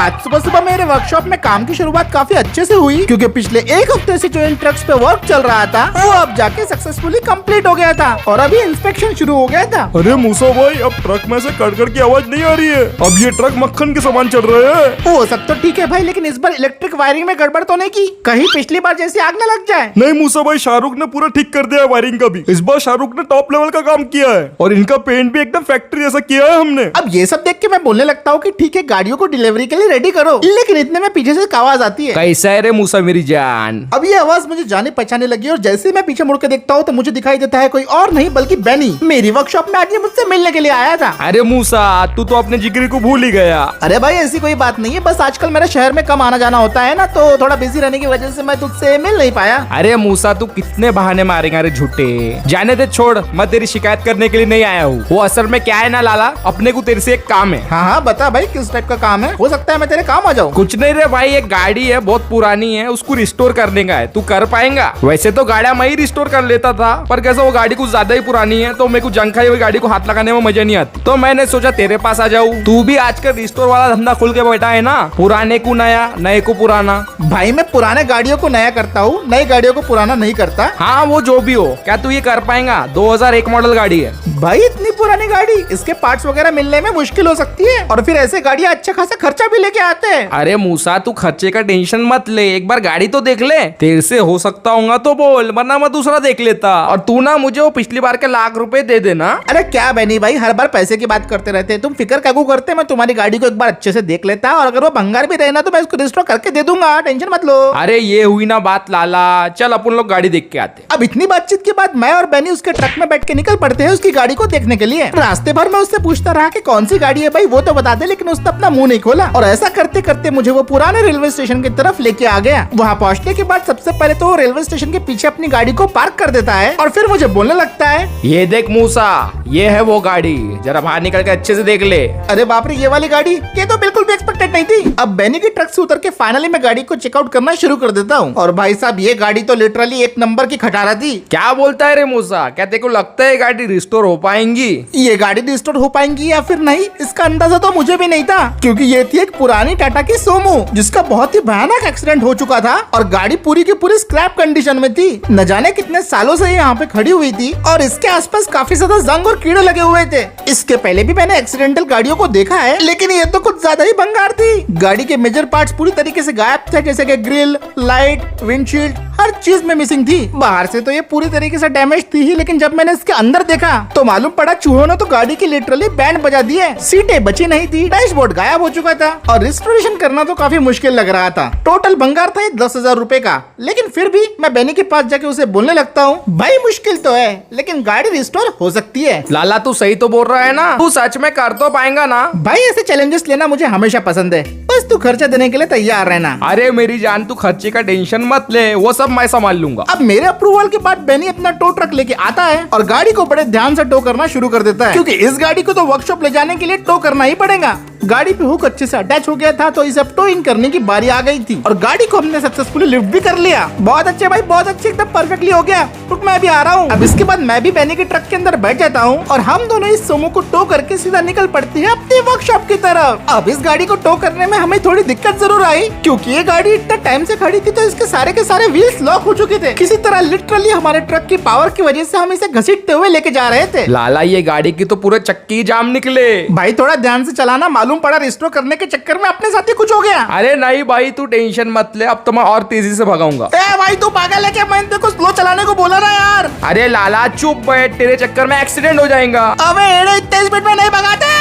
आज सुबह सुबह मेरे वर्कशॉप में काम की शुरुआत काफी अच्छे से हुई, क्योंकि पिछले एक हफ्ते से जो इन ट्रक्स पे वर्क चल रहा था वो अब जाके सक्सेसफुली कंप्लीट हो गया था और अभी इंस्पेक्शन शुरू हो गया था। अरे मूसा भाई, अब ट्रक में से कड़कड़ की आवाज नहीं आ रही है। अब ये ट्रक मक्खन के सामान चल रहे हैं। वो सब तो ठीक है भाई, लेकिन इस बार इलेक्ट्रिक वायरिंग में गड़बड़ तो नहीं की? कहीं पिछली बार जैसी आग न लग जाए। नहीं मूसा भाई, शाहरुख ने पूरा ठीक कर दिया है वायरिंग का भी। इस बार शाहरुख ने टॉप लेवल का काम किया है और इनका पेंट भी एकदम फैक्ट्री जैसा किया है हमने। अब ये सब देख के मैं बोलने लगता हूँ कि ठीक है, गाड़ियों को डिलीवरी के लिए रेडी करो, लेकिन इतने में पीछे से एक आवाज आती है। कैसा है रे मूसा मेरी जान? अब ये आवाज मुझे जाने पहचाने लगी और जैसे मैं पीछे मुड़ के देखता हूँ तो मुझे दिखाई देता है कोई और नहीं बल्कि बेनी। मेरी वर्कशॉप में आज ये मुझसे मिलने के लिए आया था। अरे मूसा, तू तो अपने जिगरी को भूल ही गया। अरे भाई ऐसी कोई बात नहीं है, बस आजकल मेरे शहर में कम आना जाना होता है ना, तो थोड़ा बिजी रहने की वजह से मैं तुझसे मिल नहीं पाया। अरे मूसा, तू कितने बहाने मारेगा रे झूठे। जाने दे, छोड़, मैं तेरी शिकायत करने के लिए नहीं आया हूँ। वो असल में क्या है ना लाला, अपने को तेरे से एक काम है। हाँ हाँ बता भाई, किस टाइप का काम है? हो सकता है मैं तेरे काम आ जाऊँ। कुछ नहीं रे भाई, एक गाड़ी है बहुत पुरानी है, उसको रिस्टोर करने का है। तू कर पाएगा? वैसे तो गाड़ियां मैं ही रिस्टोर कर लेता था, पर कैसा वो गाड़ी कुछ ज्यादा ही पुरानी है तो मेरे को जंग खाई हुई गाड़ी को हाथ लगाने में मजा नहीं आती, तो मैंने सोचा तेरे पास आ जाऊँ। तू भी आजकल रिस्टोर वाला धंधा खोल के बैठा है ना, पुराने को नया, नए को पुराना। भाई मैं पुराने गाड़ियों को नया करता हूँ, नई गाड़ियों को पुराना नहीं करता। हाँ वो जो भी हो, क्या तू ये कर पाएगा? 2001 मॉडल गाड़ी है भाई, इतनी पुरानी गाड़ी, इसके पार्ट्स वगैरह मिलने में मुश्किल हो सकती है, और फिर ऐसे गाड़ियाँ अच्छा खासा खर्चा भी लेके आते हैं। अरे मूसा, तू खर्चे का टेंशन मत ले, एक बार गाड़ी तो देख ले। तेरे से हो सकता होगा तो बोल, वरना मैं दूसरा देख लेता। और तू ना मुझे वो पिछली बार के ₹1,00,000 दे देना। अरे क्या बनी भाई, हर बार पैसे की बात करते रहते हैं। तुम फिक्र क्या करते, मैं तुम्हारी गाड़ी को एक बार अच्छे से देख लेता, और अगर वो भंगार भी रहे ना तो मैं इसको रिस्टोर करके दे दूंगा, टेंशन मत लो। अरे ये हुई ना बात लाला, चल अपन लोग गाड़ी देख के आते। अब इतनी बातचीत के बाद मैं और बेनी उसके ट्रक में बैठ के निकल पड़ते हैं उसकी गाड़ी को देखने के लिए। रास्ते भर मैं उससे पूछता रहा कि कौन सी गाड़ी है भाई, वो तो बता दे, लेकिन उसने अपना मुंह नहीं खोला। और ऐसा करते करते मुझे वो पुराने रेलवे स्टेशन की तरफ लेके आ गया। वहाँ पहुँचने के बाद सबसे पहले तो वो रेलवे स्टेशन के पीछे अपनी गाड़ी को पार्क कर देता है और फिर मुझे बोलने लगता है, ये देख मूसा, ये है वो गाड़ी, जरा बाहर निकल के अच्छे से देख ले। अरे बाप रे, ये वाली गाड़ी? ये तो बिल्कुल भी एक्सपेक्टेड नहीं थी। अब बेनी की ट्रक से उतर के फाइनली मैं गाड़ी को चेकआउट करना शुरू कर देता हूँ, और भाई साहब ये गाड़ी तो लिटरली एक नंबर की खटारा थी। क्या बोलता है रे मूसा? क्या तेरे को लगता है गाड़ी रिस्टोर हो पाएंगी? ये गाड़ी रिस्टोर हो पाएंगी या फिर नहीं, इसका अंदाजा तो मुझे भी नहीं था, क्योंकि ये थी एक पुरानी टाटा की सोमो जिसका बहुत ही भयानक एक्सीडेंट हो चुका था और गाड़ी पूरी की पूरी स्क्रैप कंडीशन में थी। न जाने कितने सालों से ये यहाँ पे खड़ी हुई थी और इसके आसपास काफी ज्यादा जंग और कीड़े लगे हुए थे। इसके पहले भी मैंने एक्सीडेंटल गाड़ियों को देखा है, लेकिन ये तो कुछ ज्यादा ही भंगार थी। गाड़ी के मेजर पार्ट्स पूरी तरीके से गायब थे, जैसे कि ग्रिल, लाइट, विंडशील्ड, हर चीज में मिसिंग थी। बाहर से तो ये पूरी तरीके से डैमेज थी ही, लेकिन जब मैंने इसके अंदर देखा तो मालूम पड़ा चूहों ने तो गाड़ी की लिटरली बैंड बजा दी है। सीटें बची नहीं थी, डैशबोर्ड गायब हो चुका था और रिस्टोरेशन करना तो काफी मुश्किल लग रहा था। टोटल भंगार था 10,000 रुपए का, लेकिन फिर भी मैं बेनी के पास जाके उसे बोलने लगता हूँ, भाई मुश्किल तो है लेकिन गाड़ी रिस्टोर हो सकती है। लाला तू सही तो बोल रहा है ना, तू सच में कर तो पाएगा ना? भाई ऐसे चैलेंजेस लेना मुझे हमेशा पसंद है, बस तू खर्चा देने के लिए तैयार रहना। अरे मेरी जान, तू खर्चे का टेंशन मत ले, वो सब मैं संभाल लूंगा। अब मेरे अप्रूवल के बाद बेनी अपना टो ट्रक लेके आता है और गाड़ी को बड़े ध्यान से टो करना शुरू कर देता है, क्योंकि इस गाड़ी को तो वर्कशॉप ले जाने के लिए टो करना ही पड़ेगा। गाड़ी पे हुक अच्छे से अटैच हो गया था, तो इसे अब टो इन करने की बारी आ गई थी और गाड़ी को हमने सक्सेसफुली लिफ्ट भी कर लिया। बहुत अच्छे भाई, बहुत अच्छे, एकदम परफेक्टली हो गया। रुक, मैं भी आ रहा हूँ। अब इसके बाद मैं भी बेनी के ट्रक के अंदर बैठ जाता हूँ और हम दोनों इस सोमो को टो करके सीधा निकल पड़ते हैं अपनी वर्कशॉप की तरफ। अब इस गाड़ी को टो करने में हमें थोड़ी दिक्कत जरूर आई, क्योंकि ये गाड़ी इतना टाइम से खड़ी थी तो इसके सारे व्हील्स लॉक हो चुके थे। किसी तरह लिटरली हमारे ट्रक की पावर की वजह से हम इसे घसीटते हुए लेके जा रहे थे। लाला, ये गाड़ी की तो पूरे चक्की जाम निकले। भाई थोड़ा ध्यान से चलाना, मालूम पड़ा रिस्टोर करने के चक्कर में अपने साथ ही कुछ हो गया। अरे नहीं भाई, तू टेंशन मत ले, अब तो मैं और तेजी से भगाऊंगा। ए भाई तू पागल है क्या? मैंने तेरे को स्लो चलाने को बोला ना यार। अरे लाला चुप बैठ, तेरे चक्कर में एक्सीडेंट हो जाएगा। अबे एड़े, इतने स्पीड में नहीं भगाते।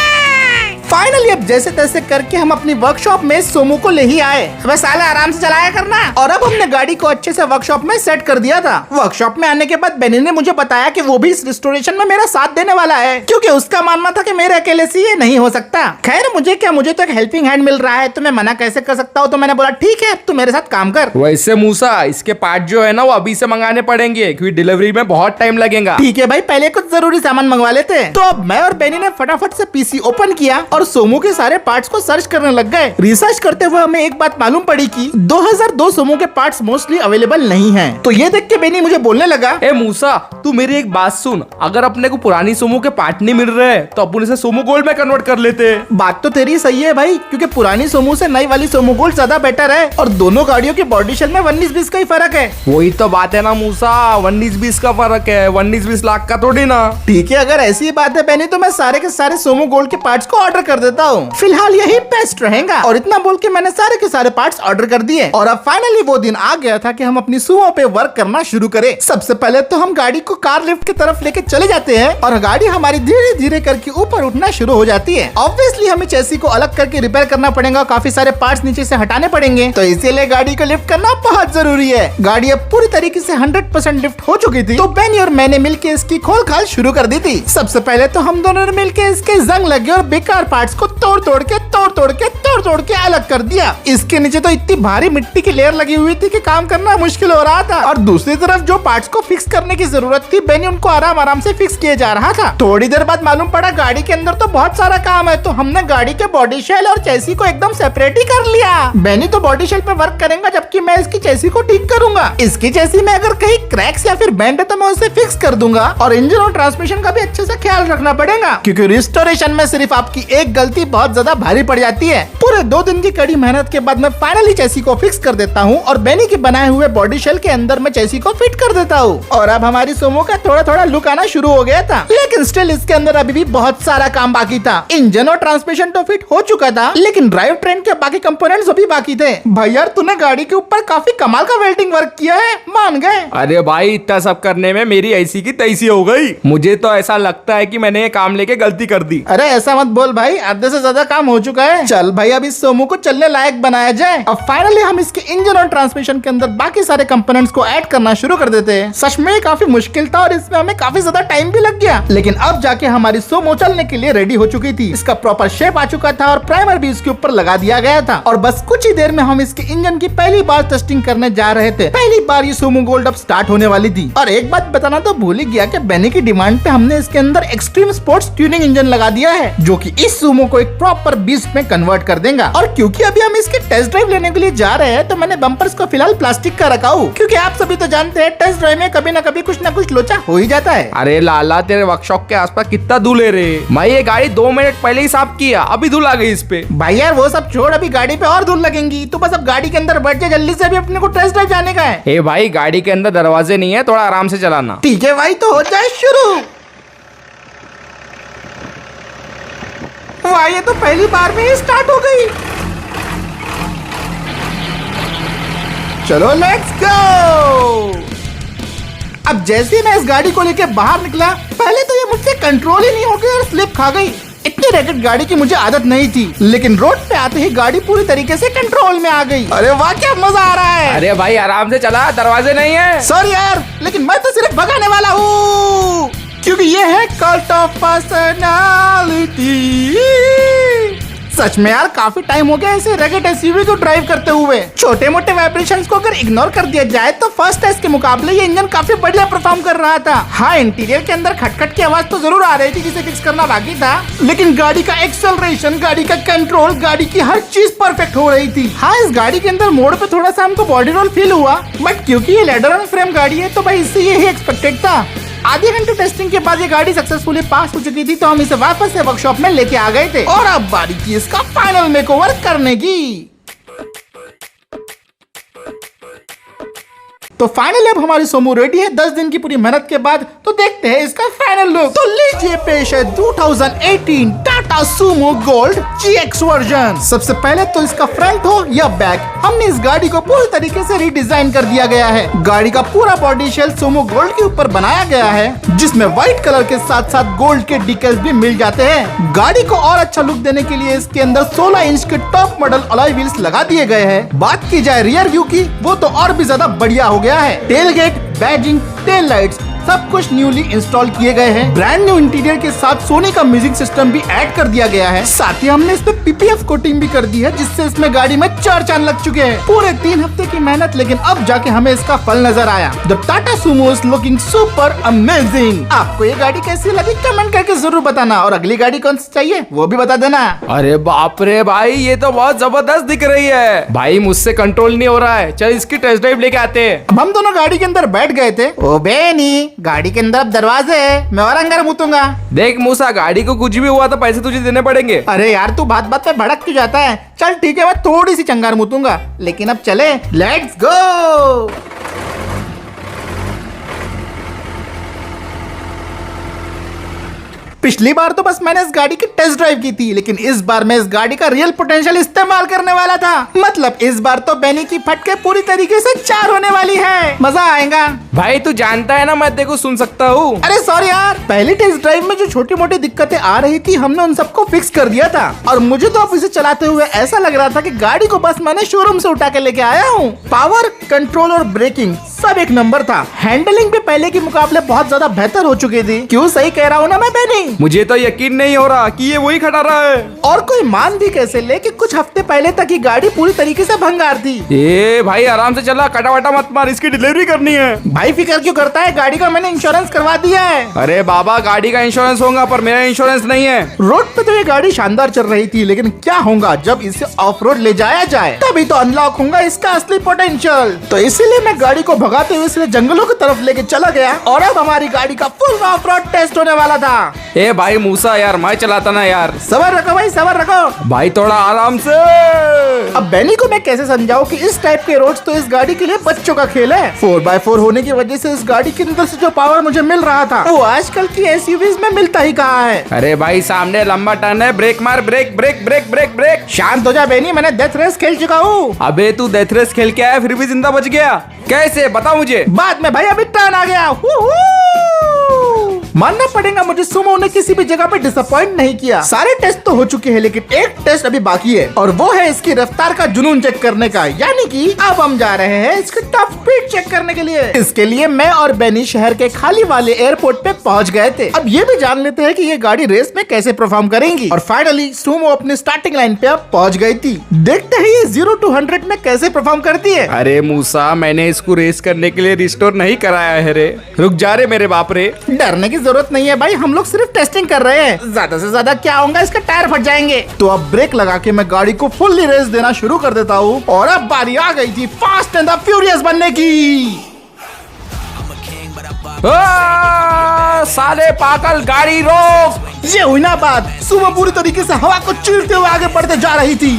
फाइनली अब जैसे तैसे करके हम अपनी वर्कशॉप में सोमो को ले ही आए। अबे साले आराम से चलाया करना। और अब हमने गाड़ी को अच्छे से वर्कशॉप में सेट कर दिया था। वर्कशॉप में आने के बाद बेनी ने मुझे बताया कि वो भी इस रिस्टोरेशन में मेरा साथ देने वाला है, क्योंकि उसका मानना था कि मेरे अकेले से ये नहीं हो सकता। खैर मुझे क्या, मुझे तो एक हेल्पिंग हैंड मिल रहा है, तो मैं मना कैसे कर सकता हूँ। तो मैंने बोला ठीक है, तू मेरे साथ काम कर। वैसे मूसा, इसके पार्ट जो है ना वो अभी से मंगाने पड़ेंगे, क्योंकि डिलीवरी में बहुत टाइम लगेगा। ठीक है भाई, पहले कुछ जरूरी सामान मंगवा लेते हैं। तो अब मैं और बेनी ने फटाफट से पीसी ओपन किया और सोमो के सारे पार्ट्स को सर्च करने लग गए। रिसर्च करते हुए हमें एक बात मालूम पड़ी कि 2002 सोमो के पार्ट्स मोस्टली अवेलेबल नहीं हैं। तो ये देख के बेनी मुझे बोलने लगा, ए मूसा, तू मेरी एक बात सुन, अगर अपने को पुरानी सोमो के पार्ट नहीं मिल रहे तो अपन इसे सोमो गोल्ड में कन्वर्ट कर लेते हैं। बात तो तेरी सही है भाई, क्योंकि पुरानी सोमो से नई वाली सोमो गोल्ड ज्यादा बेटर है और दोनों गाड़ियों की बॉडी शेल में 19-20 का ही फर्क है। वही तो बात है ना मूसा, 19-20 का फर्क है, 19-20 लाख का थोड़ी ना। ठीक है, अगर ऐसी बात है बेनी तो मैं सारे के सारे सोमो गोल्ड के पार्ट्स को ऑर्डर कर देता हूँ। फिलहाल यही बेस्ट रहेगा। और इतना बोल के मैंने सारे के सारे पार्ट्स ऑर्डर कर दिए और अब फाइनली वो दिन आ गया था कि हम अपनी सुमो पे वर्क करना शुरू करें। सबसे पहले तो हम गाड़ी को कार लिफ्ट की तरफ लेके चले जाते हैं और गाड़ी हमारी धीरे धीरे करके ऊपर उठना शुरू हो जाती है। ऑब्वियसली हमें चेसी को अलग करके रिपेयर करना पड़ेगा, काफी सारे पार्ट्स नीचे से हटाने पड़ेंगे, तो इसीलिए गाड़ी को लिफ्ट करना बहुत जरूरी है। गाड़ी अब पूरी तरीके से 100% लिफ्ट हो चुकी थी, तो बेनी और मैंने मिलकर इसकी खोल खाल शुरू कर दी थी। सबसे पहले तो हम दोनों ने मिलकर इसके जंग लगे और बेकार पार्ट्स को तोड़ तोड़ के अलग कर दिया। इसके नीचे तो इतनी भारी मिट्टी की लेयर लगी हुई थी कि काम करना मुश्किल हो रहा था और दूसरी तरफ जो पार्ट्स को फिक्स करने की जरूरत थी बेनी उनको आराम आराम से फिक्स किए जा रहा था। थोड़ी देर बाद मालूम पड़ा गाड़ी के अंदर तो बहुत सारा काम है, तो हमने गाड़ी के बॉडी शेल और चेसी को एकदम सेपरेट ही कर लिया। बेनी तो बॉडी शेल पे वर्क करेगा जबकि मैं इसकी चेसी को ठीक करूंगा। इसकी चेसी में अगर कहीं क्रैक्स या फिर बेंड है तो मैं उसे फिक्स कर दूंगा और इंजन और ट्रांसमिशन का भी अच्छे से ख्याल रखना पड़ेगा, क्योंकि रिस्टोरेशन में सिर्फ आपकी एक गलती बहुत ज्यादा भारी पड़ जाती है। पूरे 2 दिन की कड़ी मेहनत के बाद मैं फाइनली चेसी को फिक्स कर देता हूँ और बेनी के बनाए हुए बॉडी शेल के अंदर मैं चेसी को फिट कर देता हूँ और अब हमारी सोमो का थोड़ा थोड़ा लुक आना शुरू हो गया था। लेकिन स्टिल इसके अंदर अभी भी बहुत सारा काम बाकी था। इंजन और ट्रांसमिशन तो फिट हो चुका था, लेकिन ड्राइव ट्रेन के बाकी कंपोनेंट्स अभी बाकी थे। भाई यार, तूने गाड़ी के ऊपर काफी कमाल का वेल्डिंग वर्क किया है, मान गए। अरे भाई, इतना सब करने में मेरी ऐसी की तैसी हो गई। मुझे तो ऐसा लगता है कि मैंने ये काम लेके गलती कर दी। अरे ऐसा मत बोल भाई, आधे से ज्यादा काम हो चुका है। चल भाई, अब इस सोमो को चलने लायक बनाया जाए। अब फाइनली हम इसके इंजन और ट्रांसमिशन के अंदर बाकी सारे कंपोनेंट्स को ऐड करना शुरू कर देते हैं। सच में काफी मुश्किल था और इसमें हमें काफी ज्यादा टाइम भी लग गया, लेकिन अब जाके हमारी सोमो चलने के लिए रेडी हो चुकी थी। इसका प्रॉपर शेप आ चुका था और प्राइमर भी इसके ऊपर लगा दिया गया था और बस कुछ ही देर में हम इसके इंजन की पहली बार टेस्टिंग करने जा रहे थे। पहली बार ये सोमो गोल्ड अब स्टार्ट होने वाली थी। और एक बात बताना तो भूल ही गया कि बेनी की डिमांड पे हमने इसके अंदर एक्सट्रीम स्पोर्ट्स ट्यूनिंग इंजन लगा दिया है, जो कि इस सोमो को एक प्रॉपर बीस्ट में कन्वर्ट कर देगा। और क्योंकि अभी हम इसके टेस्ट ड्राइव लेने के लिए जा रहे हैं, तो मैंने बम्पर्स को फिलहाल प्लास्टिक का रखा हूँ, क्योंकि आप सभी तो जानते हैं टेस्ट ड्राइव में कभी न कभी कुछ न कुछ लोचा हो ही जाता है। अरे लाला, तेरे वर्कशॉप के आसपास कितना धूल है रे। मैं ये गाड़ी 2 मिनट पहले ही साफ किया, अभी धूल आ गई इस पे। भाई यार, वो सब छोड़, अभी गाड़ी पे और धूल लगेंगी। तो बस अब गाड़ी के अंदर बैठ जा जल्दी से, अभी अपने को टेस्ट ड्राइव जाने का है। ए भाई, गाड़ी के अंदर दरवाजे नहीं है, थोड़ा आराम से चलाना। ठीक है भाई, तो हो जाए शुरू। वाह, ये तो पहली बार में ही स्टार्ट हो गई। चलो लेट्स गो। अब जैसे ही मैं इस गाड़ी को लेके बाहर निकला, पहले तो ये मुझसे कंट्रोल ही नहीं हो गई और स्लिप खा गई। इतनी रैकेट गाड़ी की मुझे आदत नहीं थी, लेकिन रोड पे आते ही गाड़ी पूरी तरीके से कंट्रोल में आ गई। अरे वाह, क्या मजा आ रहा है। अरे भाई, आराम से चला, दरवाजे नहीं है। सॉरी यार, लेकिन मैं तो सिर्फ भगाने वाला हूँ, क्योंकि ये है कल्ट ऑफ पर्सनालिटी। सच में यार, काफी टाइम हो गया ऐसे रैकेट एसयूवी को ड्राइव करते हुए। छोटे मोटे वाइब्रेशंस को अगर इग्नोर कर दिया जाए तो फर्स्ट टेस्ट के मुकाबले ये इंजन काफी बढ़िया परफॉर्म कर रहा था। हाँ, इंटीरियर के अंदर खटखट की आवाज तो जरूर आ रही थी, जिसे फिक्स करना बाकी था, लेकिन गाड़ी का एक्सेलरेशन, गाड़ी का कंट्रोल, गाड़ी की हर चीज परफेक्ट हो रही थी। हाँ, इस गाड़ी के अंदर मोड़ पे थोड़ा सा हमको बॉडी रोल फील हुआ, बट क्योंकि ये लेडर ऑन फ्रेम गाड़ी है तो भाई इससे यही एक्सपेक्टेड था। आधे घंटे टेस्टिंग के बाद ये गाड़ी सक्सेसफुली पास हो चुकी थी, तो हम इसे वापस से वर्कशॉप में लेके आ गए थे और अब बारी थी इसका फाइनल मेकओवर करने की। तो फाइनली अब हमारी सोमो रेडी है 10 दिन की पूरी मेहनत के बाद। तो देखते हैं इसका फाइनल लुक। तो लीजिए पेश है 2018 Tata Sumo gold GX version. सबसे पहले तो इसका फ्रंट हो या बैक, हमने इस गाड़ी को पूरी तरीके से रीडिजाइन कर दिया गया है। गाड़ी का पूरा बॉडी शेल सोमो गोल्ड के ऊपर बनाया गया है, जिसमें व्हाइट कलर के साथ साथ गोल्ड के डिटेल्स भी मिल जाते हैं। गाड़ी को और अच्छा लुक देने के लिए इसके अंदर 16 इंच के टॉप मॉडल अलॉय व्हील्स लगा दिए गए हैं। बात की जाए रियर व्यू की, वो तो और भी ज्यादा बढ़िया हो गया है। Tailgate, badging, tail lights, सब कुछ न्यूली इंस्टॉल किए गए हैं। ब्रांड न्यू इंटीरियर के साथ सोनी का म्यूजिक सिस्टम भी ऐड कर दिया गया है। साथ ही हमने इसमें पीपीएफ कोटिंग भी कर दी है, जिससे इसमें गाड़ी में 4 चांद लग चुके हैं। पूरे 3 हफ्ते की मेहनत, लेकिन अब जाके हमें इसका फल नजर आया। The Tata Sumo is looking super amazing. आपको ये गाड़ी कैसी लगी कमेंट करके जरूर बताना, और अगली गाड़ी कौन सी चाहिए वो भी बता देना। अरे बाप रे भाई, ये तो बहुत जबरदस्त दिख रही है भाई, मुझसे कंट्रोल नहीं हो रहा है। चल इसकी टेस्ट ड्राइव लेके आते हैं। अब हम दोनों गाड़ी के अंदर बैठ गए थे। ओ बेनी, गाड़ी के अंदर अब दरवाजे है, मैं और अंदर मुतूंगा। देख मूसा, गाड़ी को कुछ भी हुआ तो पैसे तुझे देने पड़ेंगे। अरे यार, तू बात बात पे भड़क क्यों जाता है? चल ठीक है, मैं थोड़ी सी चंगार मुतूंगा, लेकिन अब चले, लेट्स गो। पिछली बार तो बस मैंने इस गाड़ी की टेस्ट ड्राइव की थी, लेकिन इस बार मैं इस गाड़ी का रियल पोटेंशियल इस्तेमाल करने वाला था। मतलब इस बार तो बेनी की फटके पूरी तरीके से 4 होने वाली है। मजा आएगा। भाई तू जानता है ना, मैं तेरे को सुन सकता हूँ। अरे सॉरी यार, पहली टेस्ट ड्राइव में जो छोटी मोटी दिक्कतें आ रही थी, हमने उन सबको फिक्स कर दिया था। और मुझे तो अब इसे चलाते हुए ऐसा लग रहा था कि गाड़ी को बस मैंने शोरूम से उठा के लेके आया हूँ। पावर, कंट्रोल और ब्रेकिंग सब एक नंबर था। हैंडलिंग भी पहले के मुकाबले बहुत ज्यादा बेहतर हो चुकी थी। क्यों, सही कह रहा हूँ ना मैं बेनी? मुझे तो यकीन नहीं हो रहा कि ये वही खड़ा रहा है। और कोई मान भी कैसे ले कि कुछ हफ्ते पहले तक ये गाड़ी पूरी तरीके से भंगार थी। ए भाई आराम से चला, कटा वटा मत मार, इसकी डिलीवरी करनी है। भाई फिक्र क्यों करता है, गाड़ी का मैंने इंश्योरेंस करवा दिया है। अरे बाबा, गाड़ी का इंश्योरेंस होगा पर मेरा इंश्योरेंस नहीं है। रोड पे तो ये गाड़ी शानदार चल रही थी, लेकिन क्या होगा जब इसे ऑफ रोड ले जाया जाए, तभी तो अनलॉक होगा इसका असली पोटेंशियल। तो इसीलिए मैं गाड़ी को भगाते हुए इसलिए जंगलों की तरफ लेके चला गया, और अब हमारी गाड़ी का फुल ऑफ रोड टेस्ट होने वाला था। ए भाई मूसा यार, मैं चलाता ना यार। सबर रखो भाई, सबर रखो भाई थोड़ा आराम से। अब बेनी को मैं कैसे समझाऊं कि इस टाइप के रोड्स तो इस गाड़ी के लिए बच्चों का खेल है। 4x4 होने की वजह से इस गाड़ी के अंदर से जो पावर मुझे मिल रहा था, वो आजकल की एसयूवीज में मिलता ही कहाँ है। अरे भाई सामने लंबा टर्न है, ब्रेक मार, brake brake brake brake brake. शांत हो जा बेनी, मैंने डेथ रेस खेल चुका हूँ। अबे तू डेथ रेस खेल के आया फिर भी जिंदा बच गया कैसे, बता मुझे। बाद में भाई, अभी टर्न आ गया। मानना पड़ेगा मुझे, सुमो ने किसी भी जगह पे डिसअपॉइंट नहीं किया। सारे टेस्ट तो हो चुके हैं, लेकिन एक टेस्ट अभी बाकी है, और वो है इसकी रफ्तार का जुनून चेक करने का। यानी कि अब हम जा रहे हैं इसकी टॉप स्पीड चेक करने के लिए। इसके लिए मैं और बेनी शहर के खाली वाले एयरपोर्ट पे पहुंच गए थे। अब ये भी जान लेते हैं कि ये गाड़ी रेस में कैसे परफॉर्म करेंगी। और फाइनली सुमो अपनी स्टार्टिंग लाइन पे अब पहुंच गई थी। देखते हैं ये 0 to 100 में कैसे परफॉर्म करती है। अरे मूसा, मैंने इसको रेस करने के लिए रिस्टोर नहीं कराया है रे। रुक जा रे मेरे बाप रे। डरने की जरूरत नहीं है भाई, हम लोग सिर्फ टेस्टिंग कर रहे हैं। ज्यादा से ज्यादा क्या होगा, इसका टायर फट जाएंगे। तो अब ब्रेक लगा के मैं गाड़ी को फुल्ली रेस देना शुरू कर देता हूँ। और अब बारी आ गई थी फास्ट एंड द फ्यूरियस बनने की। साले पागल, गाड़ी रोक। ये हुई ना बात, सुबह पूरी तरीके से हवा को चीरते हुए आगे बढ़ते जा रही थी।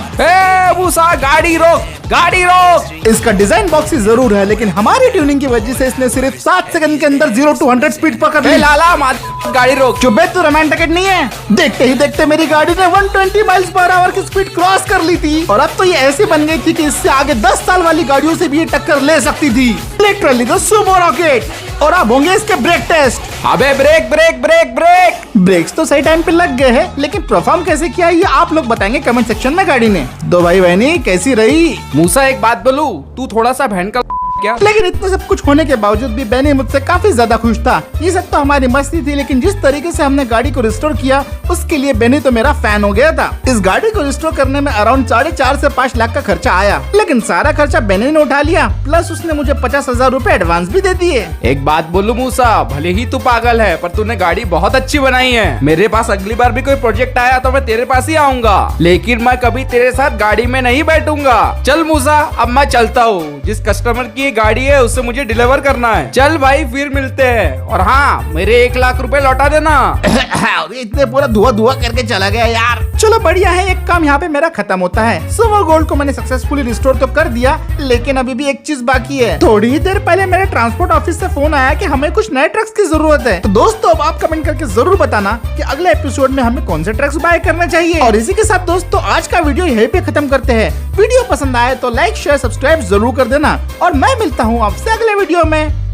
मूसा, गाड़ी रोक, गाड़ी रोक। इसका डिजाइन बॉक्सी जरूर है, लेकिन हमारी ट्यूनिंग की वजह से इसने सिर्फ 7 सेकंड के अंदर 0 to 100 स्पीड पकड़ ली। लाला मार, गाड़ी रोक। चुबे तो रोमांटिक नहीं है। देखते ही देखते मेरी गाड़ी ने 120 माइल्स पर आवर की स्पीड क्रॉस कर ली थी, और अब तो ये ऐसी बन गई थी कि इससे आगे 10 साल वाली गाड़ियों से भी ये टक्कर ले सकती थी। Literally the Sumo rocket. और अब होंगे इसके ब्रेक टेस्ट। अबे brake brake brake brake. Brakes तो सही टाइम पे लग गए हैं, लेकिन परफॉर्म कैसे किया ये आप लोग बताएंगे कमेंट सेक्शन में गाड़ी ने। दो भाई बहनी कैसी रही? मूसा एक बात बोलूं, तू थोड़ा सा बहन का क्या? लेकिन इतना सब कुछ होने के बावजूद भी बेनी मुझसे काफी ज्यादा खुश था। ये सब तो हमारी मस्ती थी, लेकिन जिस तरीके से हमने गाड़ी को रिस्टोर किया, उसके लिए बेनी तो मेरा फैन हो गया था। इस गाड़ी को रिस्टोर करने में अराउंड 4.5 से 5 लाख का खर्चा आया, लेकिन सारा खर्चा बेनी ने उठा लिया। प्लस उसने मुझे 50,000 रूपए एडवांस भी दे दिए। एक बात बोलूं मूसा, भले ही तू पागल है, पर तूने गाड़ी बहुत अच्छी बनाई है। मेरे पास अगली बार भी कोई प्रोजेक्ट आया तो मैं तेरे पास ही आऊंगा, लेकिन मैं कभी तेरे साथ गाड़ी में नहीं बैठूंगा। चल मूसा, अब मैं चलता हूँ। जिस कस्टमर की गाड़ी है उससे मुझे डिलीवर करना है। चल भाई, फिर मिलते हैं। और हाँ, मेरे 1 लाख रुपए लौटा देना। इतने पूरा धुआं करके चला गया यार। चलो बढ़िया है, एक काम यहाँ पे मेरा खत्म होता है। सुमो गोल्ड को मैंने सक्सेसफुली रिस्टोर तो कर दिया, लेकिन अभी भी एक चीज बाकी है। थोड़ी ही देर पहले मेरे ट्रांसपोर्ट ऑफिस से फोन आया कि हमें कुछ नए ट्रक्स की जरूरत है। तो दोस्तों, अब आप कमेंट करके जरूर बताना कि अगले एपिसोड में हमें कौन से ट्रक्स बाय करने चाहिए। और इसी के साथ दोस्तों, आज का वीडियो यहीं पे खत्म करते हैं। वीडियो पसंद आए तो लाइक शेयर सब्सक्राइब जरूर कर देना, और मैं मिलता हूँ आपसे अगले वीडियो में।